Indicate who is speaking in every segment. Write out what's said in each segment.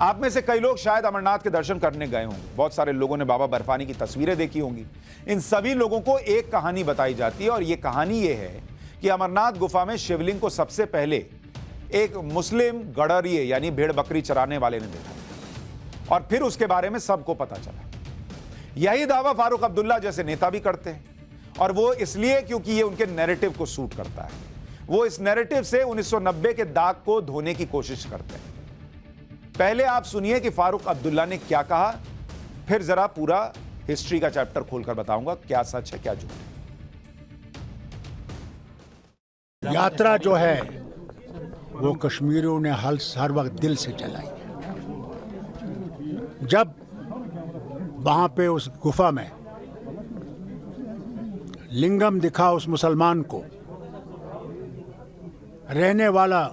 Speaker 1: आप में से कई लोग शायद अमरनाथ के दर्शन करने गए होंगे। बहुत सारे लोगों ने बाबा बर्फानी की तस्वीरें देखी होंगी। इन सभी लोगों को एक कहानी बताई जाती है और ये कहानी ये है कि अमरनाथ गुफा में शिवलिंग को सबसे पहले एक मुस्लिम गडरिये यानी भेड़ बकरी चराने वाले ने देखा और फिर उसके बारे में सबको पता चला। यही दावा फारूक अब्दुल्ला जैसे नेता भी करते हैं और वो इसलिए क्योंकि ये उनके नैरेटिव को सूट करता है। वो इस नैरेटिव से 1990 के दाग को धोने की कोशिश करते हैं। पहले आप सुनिए कि फारूक अब्दुल्ला ने क्या कहा, फिर जरा पूरा हिस्ट्री का चैप्टर खोलकर बताऊंगा क्या सच है क्या झूठ है।
Speaker 2: यात्रा जो है वो कश्मीरियों ने हर वक्त दिल से चलाई। जब वहां पे उस गुफा में लिंगम दिखा उस मुसलमान को, रहने वाला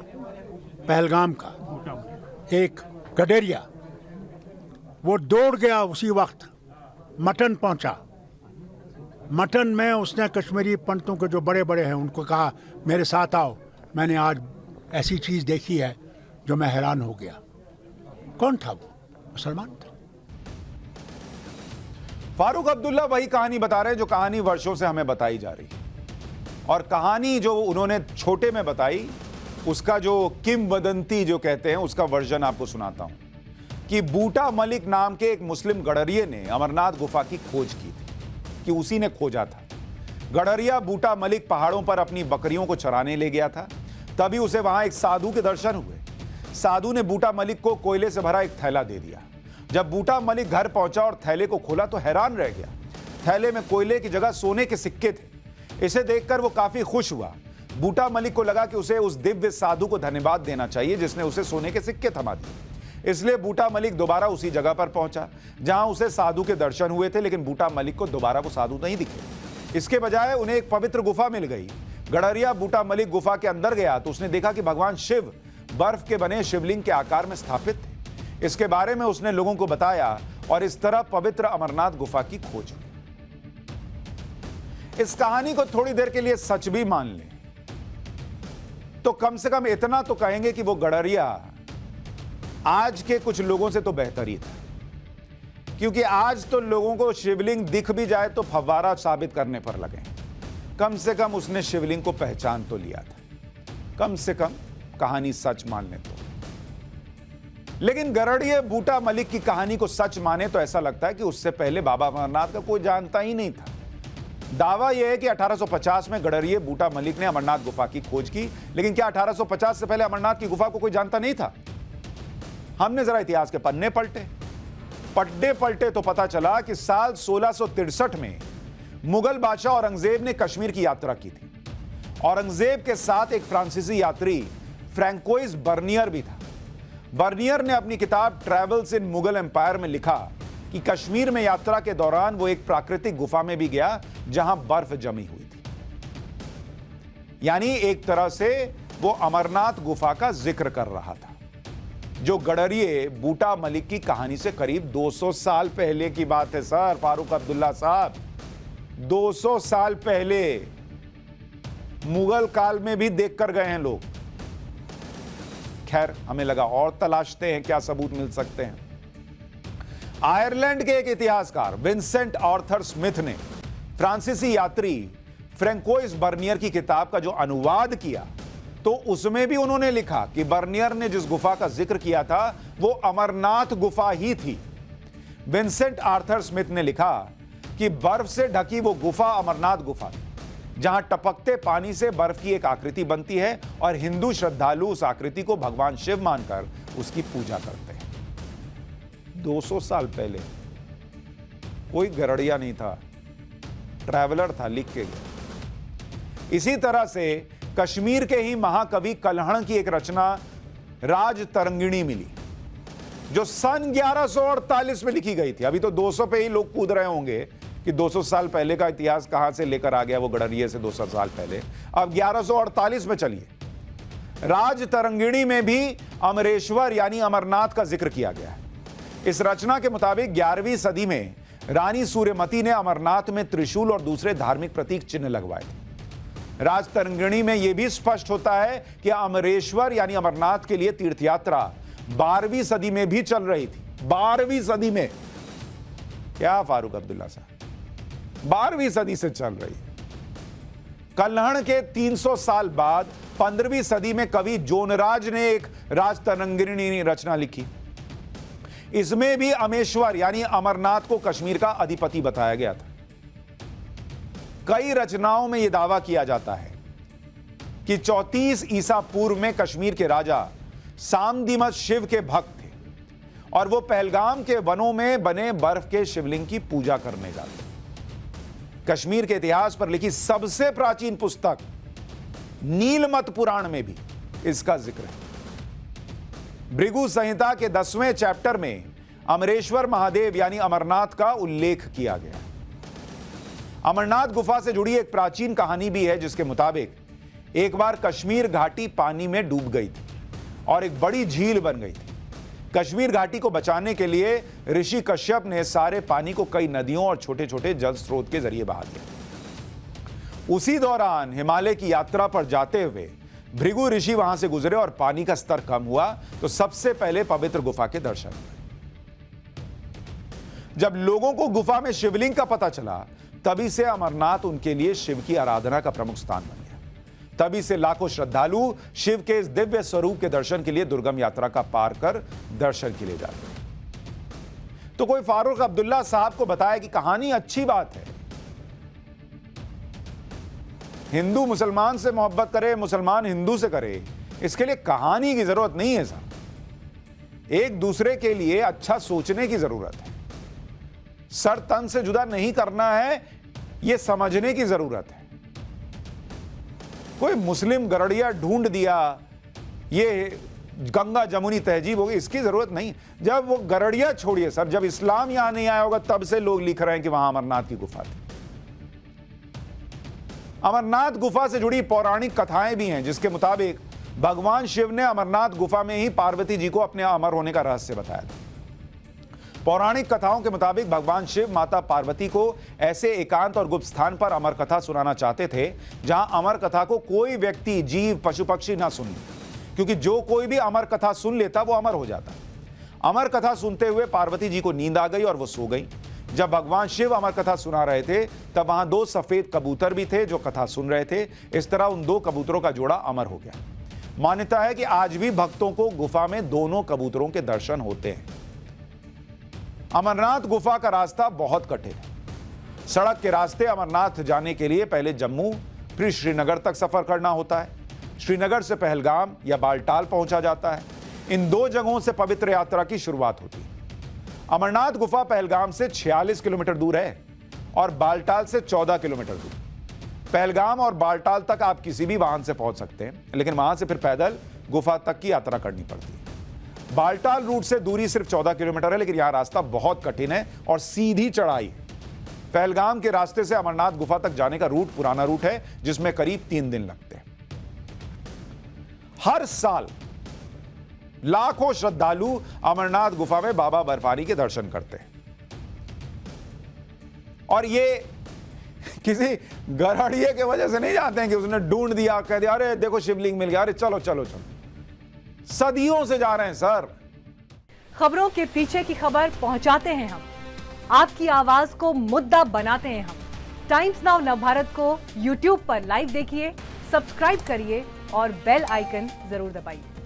Speaker 2: पहलगाम का एक गडेरिया, वो दौड़ गया उसी वक्त मटन पहुंचा। मटन में उसने कश्मीरी पंडितों के जो बड़े बड़े हैं उनको कहा मेरे साथ आओ, मैंने आज ऐसी चीज देखी है जो मैं हैरान हो गया। कौन था वो? मुसलमान था।
Speaker 1: फारूक अब्दुल्ला वही कहानी बता रहे हैं जो कहानी वर्षों से हमें बताई जा रही है। और कहानी जो उन्होंने छोटे में बताई, उसका जो किंवदंती जो कहते हैं उसका वर्जन आपको सुनाता हूं कि बूटा मलिक नाम के एक मुस्लिम गडरिये ने अमरनाथ गुफा की खोज की थी, कि उसी ने खोजा था। गडरिया बूटा मलिक पहाड़ों पर अपनी बकरियों को चराने ले गया था। तभी उसे वहां एक साधु के दर्शन हुए। साधु ने बूटा मलिक को कोयले से भरा एक थैला दे दिया। जब बूटा मलिक घर पहुंचा और थैले को खोला तो हैरान रह गया। थैले में कोयले की जगह सोने के सिक्के थे। इसे देखकर वो काफी खुश हुआ। बूटा मलिक को लगा कि उसे उस दिव्य साधु को धन्यवाद देना चाहिए जिसने उसे सोने के सिक्के थमा दिए। इसलिए बूटा मलिक दोबारा उसी जगह पर पहुंचा जहां उसे साधु के दर्शन हुए थे, लेकिन बूटा मलिक को दोबारा वो साधु नहीं दिखे। इसके बजाय उन्हें एक पवित्र गुफा मिल गई। गडरिया बूटा मलिक गुफा के अंदर गया तो उसने देखा कि भगवान शिव बर्फ के बने शिवलिंग के आकार में स्थापित थे। इसके बारे में उसने लोगों को बताया और इस तरह पवित्र अमरनाथ गुफा की खोज हुई। इस कहानी को थोड़ी देर के लिए सच भी मान लें तो कम से कम इतना तो कहेंगे कि वो गडरिया आज के कुछ लोगों से तो बेहतर ही था, क्योंकि आज तो लोगों को शिवलिंग दिख भी जाए तो फव्वारा साबित करने पर लगे। कम से कम उसने शिवलिंग को पहचान तो लिया था, कम से कम कहानी सच मानने तो। लेकिन गडरिये बूटा मलिक की कहानी को सच माने तो ऐसा लगता है कि उससे पहले बाबा अमरनाथ का कोई जानता ही नहीं था। दावा यह है कि 1850 में गडरिये बूटा मलिक ने अमरनाथ गुफा की खोज की, लेकिन क्या 1850 से पहले अमरनाथ की गुफा को कोई जानता नहीं था? हमने जरा इतिहास के पन्ने पलटे तो पता चला कि साल 1663 में मुगल बादशाह औरंगजेब ने कश्मीर की यात्रा की थी। औरंगजेब के साथ एक फ्रांसीसी यात्री फ्रैंकोइस बर्नियर भी था। बर्नियर ने अपनी किताब ट्रैवल्स इन मुगल एम्पायर में लिखा कि कश्मीर में यात्रा के दौरान वो एक प्राकृतिक गुफा में भी गया जहां बर्फ जमी हुई थी। यानी एक तरह से वो अमरनाथ गुफा का जिक्र कर रहा था, जो गडरिये बूटा मलिक की कहानी से करीब 200 साल पहले की बात है। सर फारूक अब्दुल्ला साहब, 200 साल पहले मुगल काल में भी देख कर गए हैं लोग। खैर, हमें लगा और तलाशते हैं क्या सबूत मिल सकते हैं। आयरलैंड के एक इतिहासकार विंसेंट आर्थर स्मिथ ने फ्रांसीसी यात्री फ्रैंकोइस बर्नियर की किताब का जो अनुवाद किया तो उसमें भी उन्होंने लिखा कि बर्नियर ने जिस गुफा का जिक्र किया था वो अमरनाथ गुफा ही थी। विंसेंट आर्थर स्मिथ ने लिखा कि बर्फ से ढकी वो गुफा अमरनाथ गुफा थी, जहां टपकते पानी से बर्फ की एक आकृति बनती है और हिंदू श्रद्धालु उस आकृति को भगवान शिव मानकर उसकी पूजा करते हैं। 200 साल पहले कोई गडरिया नहीं था, ट्रैवलर था, लिख के गया। इसी तरह से कश्मीर के ही महाकवि कल्हण की एक रचना राज तरंगिणी मिली, जो सन 1148 में लिखी गई थी। अभी तो 200 पे ही लोग कूद रहे होंगे कि 200 साल पहले का इतिहास कहां से लेकर आ गया वो गडरिये से 200 साल पहले। अब 1148 में चलिए। राज तरंगिणी में भी अमरेश्वर यानी अमरनाथ का जिक्र किया गया है। इस रचना के मुताबिक 11वीं सदी में रानी सूर्यमती ने अमरनाथ में त्रिशूल और दूसरे धार्मिक प्रतीक चिन्ह लगवाए थे। राज तरंगिणी में यह भी स्पष्ट होता है कि अमरेश्वर यानी अमरनाथ के लिए तीर्थयात्रा 12वीं सदी में भी चल रही थी। 12वीं सदी में, क्या फारूक अब्दुल्ला साहब, 12वीं सदी से चल रही है। कल्हड़ के 300 साल बाद 15वीं सदी में कवि जोनराज ने एक राजतरंगिणी रचना लिखी। इसमें भी अमेश्वर यानी अमरनाथ को कश्मीर का अधिपति बताया गया था। कई रचनाओं में यह दावा किया जाता है कि 34 ईसा पूर्व में कश्मीर के राजा सामदिमत शिव के भक्त थे और वो पहलगाम के वनों में बने बर्फ के शिवलिंग की पूजा करने जाते। कश्मीर के इतिहास पर लिखी सबसे प्राचीन पुस्तक नीलमत पुराण में भी इसका जिक्र है। भृगु संहिता के 10वें चैप्टर में अमरेश्वर महादेव यानी अमरनाथ का उल्लेख किया गया। अमरनाथ गुफा से जुड़ी एक प्राचीन कहानी भी है, जिसके मुताबिक एक बार कश्मीर घाटी पानी में डूब गई थी और एक बड़ी झील बन गई थी। कश्मीर घाटी को बचाने के लिए ऋषि कश्यप ने सारे पानी को कई नदियों और छोटे छोटे जल स्रोत के जरिए बहा दिया। उसी दौरान हिमालय की यात्रा पर जाते हुए भृगु ऋषि वहां से गुजरे और पानी का स्तर कम हुआ तो सबसे पहले पवित्र गुफा के दर्शन हुए। जब लोगों को गुफा में शिवलिंग का पता चला, तभी से अमरनाथ उनके लिए शिव की आराधना का प्रमुख स्थान बन गया। तभी से लाखों श्रद्धालु शिव के इस दिव्य स्वरूप के दर्शन के लिए दुर्गम यात्रा का पार कर दर्शन के लिए जाते हैं। तो कोई फारूक अब्दुल्ला साहब को बताया कि कहानी अच्छी बात है, हिंदू मुसलमान से मोहब्बत करे, मुसलमान हिंदू से करे, इसके लिए कहानी की जरूरत नहीं है साहब। एक दूसरे के लिए अच्छा सोचने की जरूरत है। सर तन से जुदा नहीं करना है, यह समझने की जरूरत है। कोई मुस्लिम गरड़िया ढूंढ दिया, ये गंगा जमुनी तहजीब होगी, इसकी जरूरत नहीं। जब वो गरड़िया छोड़िए सर, जब इस्लाम यहां नहीं आया होगा तब से लोग लिख रहे हैं कि वहां अमरनाथ की गुफा थी। अमरनाथ गुफा से जुड़ी पौराणिक कथाएं भी हैं, जिसके मुताबिक भगवान शिव ने अमरनाथ गुफा में ही पार्वती जी को अपने अमर होने का रहस्य बताया था। पौराणिक कथाओं के मुताबिक भगवान शिव माता पार्वती को ऐसे एकांत और गुप्त स्थान पर अमर कथा सुनाना चाहते थे जहां अमर कथा को कोई व्यक्ति, जीव, पशु पक्षी ना सुन, क्योंकि जो कोई भी अमर कथा सुन लेता वो अमर हो जाता। अमर कथा सुनते हुए पार्वती जी को नींद आ गई और वो सो गई। जब भगवान शिव अमर कथा सुना रहे थे तब वहां 2 सफेद कबूतर भी थे जो कथा सुन रहे थे। इस तरह उन 2 कबूतरों का जोड़ा अमर हो गया। मान्यता है कि आज भी भक्तों को गुफा में दोनों कबूतरों के दर्शन होते हैं। अमरनाथ गुफा का रास्ता बहुत कठिन है। सड़क के रास्ते अमरनाथ जाने के लिए पहले जम्मू फिर श्रीनगर तक सफर करना होता है। श्रीनगर से पहलगाम या बालटाल पहुंचा जाता है। इन 2 जगहों से पवित्र यात्रा की शुरुआत होती है। अमरनाथ गुफा पहलगाम से 46 किलोमीटर दूर है और बालटाल से 14 किलोमीटर दूर। पहलगाम और बालटाल तक आप किसी भी वाहन से पहुंच सकते हैं, लेकिन वहां से फिर पैदल गुफा तक की यात्रा करनी पड़ती है। बालटाल रूट से दूरी सिर्फ 14 किलोमीटर है, लेकिन यहां रास्ता बहुत कठिन है और सीधी चढ़ाई है। पहलगाम के रास्ते से अमरनाथ गुफा तक जाने का रूट पुराना रूट है, जिसमें करीब 3 दिन लगते हैं। हर साल लाखों श्रद्धालु अमरनाथ गुफा में बाबा बर्फानी के दर्शन करते हैं और ये किसी गरड़िए के वजह से नहीं जाते हैं कि उसने ढूंढ दिया, कह दिया अरे देखो शिवलिंग मिल गया, अरे चलो चलो चलो। सदियों से जा रहे हैं सर।
Speaker 3: खबरों के पीछे की खबर पहुंचाते हैं हम, आपकी आवाज को मुद्दा बनाते हैं हम। टाइम्स नाउ नवभारत को YouTube पर लाइव देखिए, सब्सक्राइब करिए और बेल आइकन जरूर दबाइए।